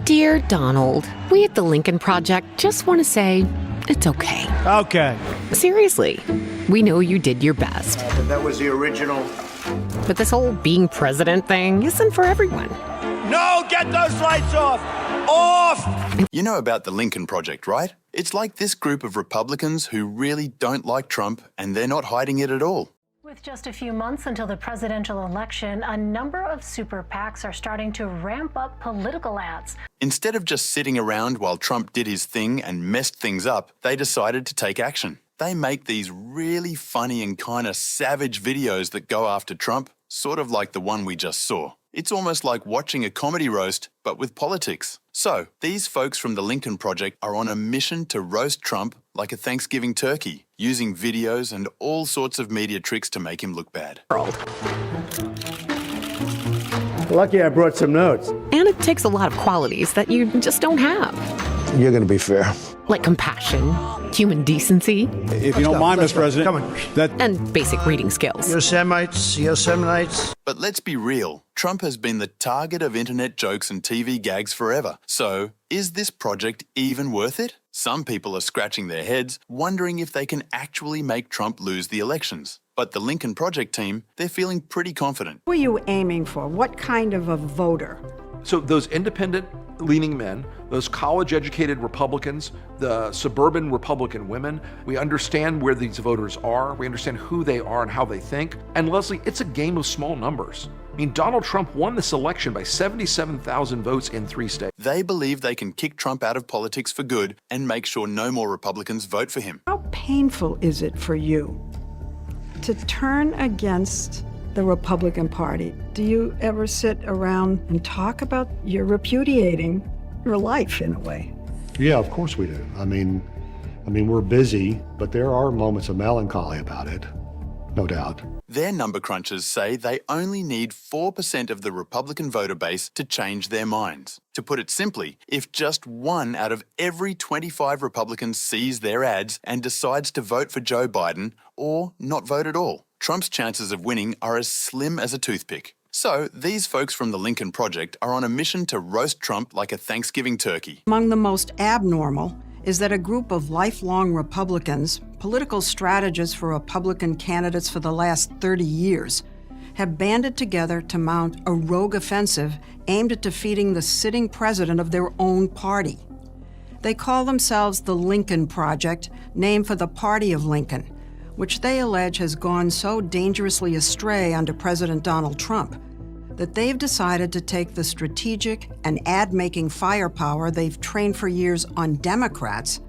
Dear Donald, we at the Lincoln Project just want to say it's okay. Okay. Seriously, we know you did your best. But that was the original. But this whole being president thing isn't for everyone. No, get those lights off! Off! You know about the Lincoln Project, right? It's like this group of Republicans who really don't like Trump, and they're not hiding it at all. With just a few months until the presidential election, a number of super PACs are starting to ramp up political ads. Instead of just sitting around while Trump did his thing and messed things up, they decided to take action. They make these really funny and kind of savage videos that go after Trump, sort of like the one we just saw. It's almost like watching a comedy roast, but with politics. So, these folks from the Lincoln Project are on a mission to roast Trump like a Thanksgiving turkey, using videos and all sorts of media tricks to make him look bad. Lucky I brought some notes. And it takes a lot of qualities that you just don't have. You're going to be fair. Like compassion, human decency, If you don't mind, Mr. President, Come on. that and basic reading skills. Yosemite. But let's be real, Trump has been the target of internet jokes and TV gags forever. So, is this project even worth it? Some people are scratching their heads, wondering if they can actually make Trump lose the elections. But the Lincoln Project team, they're feeling pretty confident. Who are you aiming for? What kind of a voter? So those independent-leaning men, those college-educated Republicans, the suburban Republican women, we understand where these voters are, we understand who they are and how they think. And Leslie, it's a game of small numbers. I mean, Donald Trump won this election by 77,000 votes in 3 states. They believe they can kick Trump out of politics for good and make sure no more Republicans vote for him. How painful is it for you to turn against the Republican Party? Do you ever sit around and talk about you're repudiating your life in a way? Yeah, of course we do. I mean, we're busy, but there are moments of melancholy about it, no doubt. Their number crunchers say they only need 4% of the Republican voter base to change their minds. To put it simply, if just 1 out of every 25 Republicans sees their ads and decides to vote for Joe Biden or not vote at all, Trump's chances of winning are as slim as a toothpick. So, these folks from the Lincoln Project are on a mission to roast Trump like a Thanksgiving turkey. Among the most abnormal is that a group of lifelong Republicans, political strategists for Republican candidates for the last 30 years, have banded together to mount a rogue offensive aimed at defeating the sitting president of their own party. They call themselves the Lincoln Project, named for the party of Lincoln, which they allege has gone so dangerously astray under President Donald Trump that they've decided to take the strategic and ad-making firepower they've trained for years on Democrats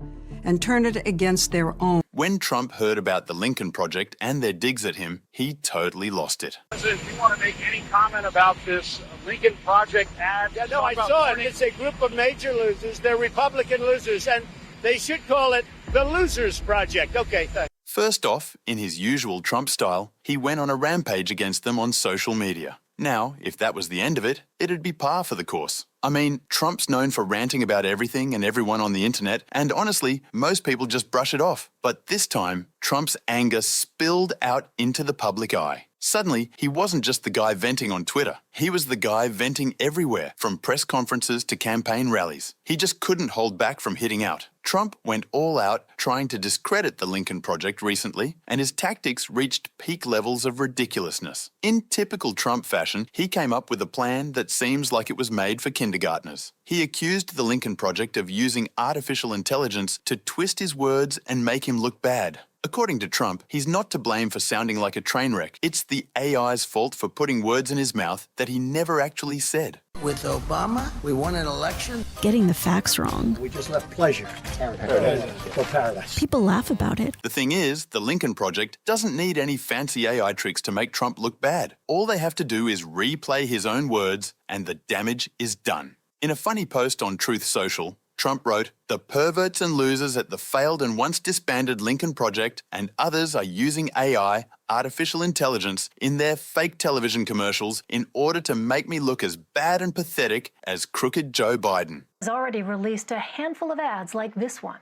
and turn it against their own. When Trump heard about the Lincoln Project and their digs at him, he totally lost it. President, do you want to make any comment about this Lincoln Project ad? Yeah, no, I saw it. It's a group of major losers. They're Republican losers, and they should call it the Losers Project. Okay, thanks. First off, in his usual Trump style, he went on a rampage against them on social media. Now, if that was the end of it, it'd be par for the course. I mean, Trump's known for ranting about everything and everyone on the internet, and honestly, most people just brush it off. But this time, Trump's anger spilled out into the public eye. Suddenly, he wasn't just the guy venting on Twitter. He was the guy venting everywhere, from press conferences to campaign rallies. He just couldn't hold back from hitting out. Trump went all out trying to discredit the Lincoln Project recently, and his tactics reached peak levels of ridiculousness. In typical Trump fashion, he came up with a plan that seems like it was made for kindergartners. He accused the Lincoln Project of using artificial intelligence to twist his words and make him look bad. According to Trump, he's not to blame for sounding like a train wreck. It's the AI's fault for putting words in his mouth that he never actually said. With Obama, we won an election. Getting the facts wrong. We just left pleasure. For paradise. People laugh about it. The thing is, the Lincoln Project doesn't need any fancy AI tricks to make Trump look bad. All they have to do is replay his own words, and the damage is done. In a funny post on Truth Social, Trump wrote, "The perverts and losers at the failed and once disbanded Lincoln Project and others are using AI, artificial intelligence, in their fake television commercials in order to make me look as bad and pathetic as crooked Joe Biden." Has already released a handful of ads like this one.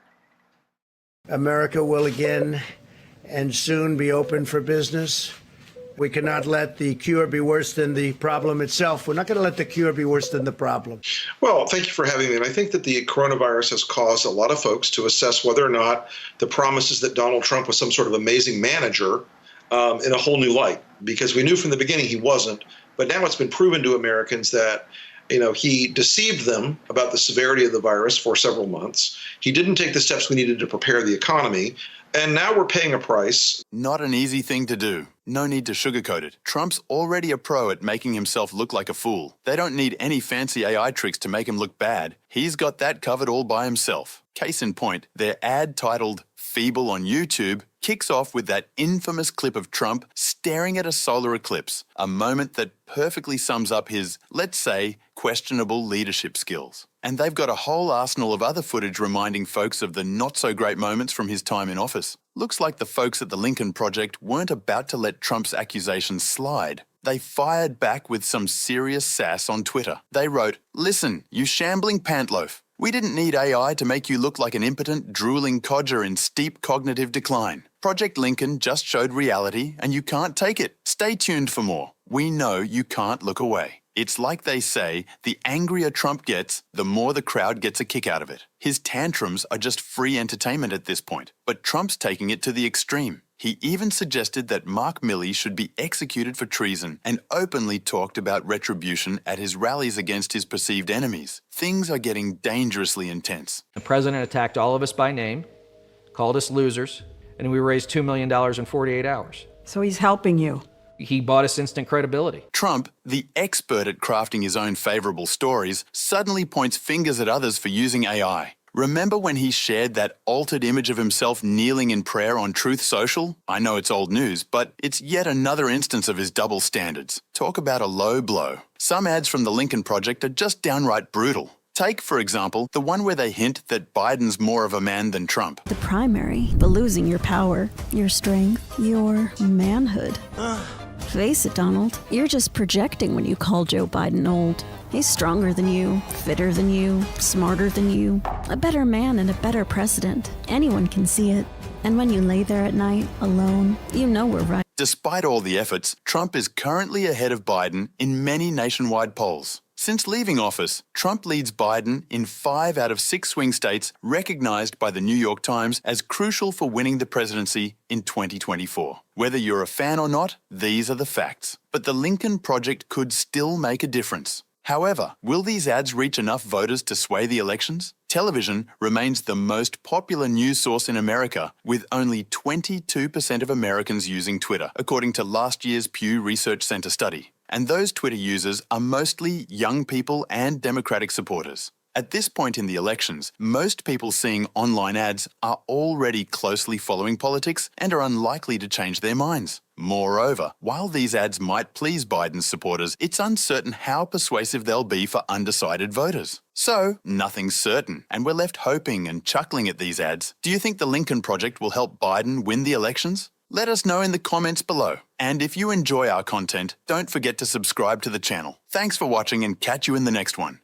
America will again and soon be open for business. We cannot let the cure be worse than the problem itself. We're not going to let the cure be worse than the problem. Well, thank you for having me. And I think that the coronavirus has caused a lot of folks to assess whether or not the promises that Donald Trump was some sort of amazing manager in a whole new light, because we knew from the beginning he wasn't. But now it's been proven to Americans that he deceived them about the severity of the virus for several months. He didn't take the steps we needed to prepare the economy. And now we're paying a price. Not an easy thing to do. No need to sugarcoat it. Trump's already a pro at making himself look like a fool. They don't need any fancy AI tricks to make him look bad. He's got that covered all by himself. Case in point, their ad titled Feeble on YouTube kicks off with that infamous clip of Trump staring at a solar eclipse, a moment that perfectly sums up his, let's say, questionable leadership skills. And they've got a whole arsenal of other footage reminding folks of the not-so-great moments from his time in office. Looks like the folks at the Licoln Project weren't about to let Trump's accusations slide. They fired back with some serious sass on Twitter. They wrote, "Listen, you shambling pantloaf. We didn't need AI to make you look like an impotent, drooling codger in steep cognitive decline. Project Lincoln just showed reality and you can't take it. Stay tuned for more. We know you can't look away." It's like they say, the angrier Trump gets, the more the crowd gets a kick out of it. His tantrums are just free entertainment at this point, but Trump's taking it to the extreme. He even suggested that Mark Milley should be executed for treason and openly talked about retribution at his rallies against his perceived enemies. Things are getting dangerously intense. The president attacked all of us by name, called us losers, and we raised $2 million in 48 hours. So he's helping you. He bought us instant credibility. Trump, the expert at crafting his own favorable stories, suddenly points fingers at others for using AI. Remember when he shared that altered image of himself kneeling in prayer on Truth Social? I know it's old news, but it's yet another instance of his double standards. Talk about a low blow. Some ads from the Licoln Project are just downright brutal. Take, for example, the one where they hint that Biden's more of a man than Trump. The primary, but losing your power, your strength, your manhood. Face it, Donald. You're just projecting when you call Joe Biden old. He's stronger than you, fitter than you, smarter than you, a better man and a better president. Anyone can see it. And when you lay there at night, alone, you know we're right. Despite all the efforts, Trump is currently ahead of Biden in many nationwide polls. Since leaving office, Trump leads Biden in 5 out of 6 swing states recognized by the New York Times as crucial for winning the presidency in 2024. Whether you're a fan or not, these are the facts. But the Licoln Project could still make a difference. However, will these ads reach enough voters to sway the elections? Television remains the most popular news source in America, with only 22% of Americans using Twitter, according to last year's Pew Research Center study. And those Twitter users are mostly young people and Democratic supporters. At this point in the elections, most people seeing online ads are already closely following politics and are unlikely to change their minds. Moreover, while these ads might please Biden's supporters, it's uncertain how persuasive they'll be for undecided voters. So, nothing's certain, and we're left hoping and chuckling at these ads. Do you think the Licoln Project will help Biden win the elections? Let us know in the comments below. And if you enjoy our content, don't forget to subscribe to the channel. Thanks for watching and catch you in the next one.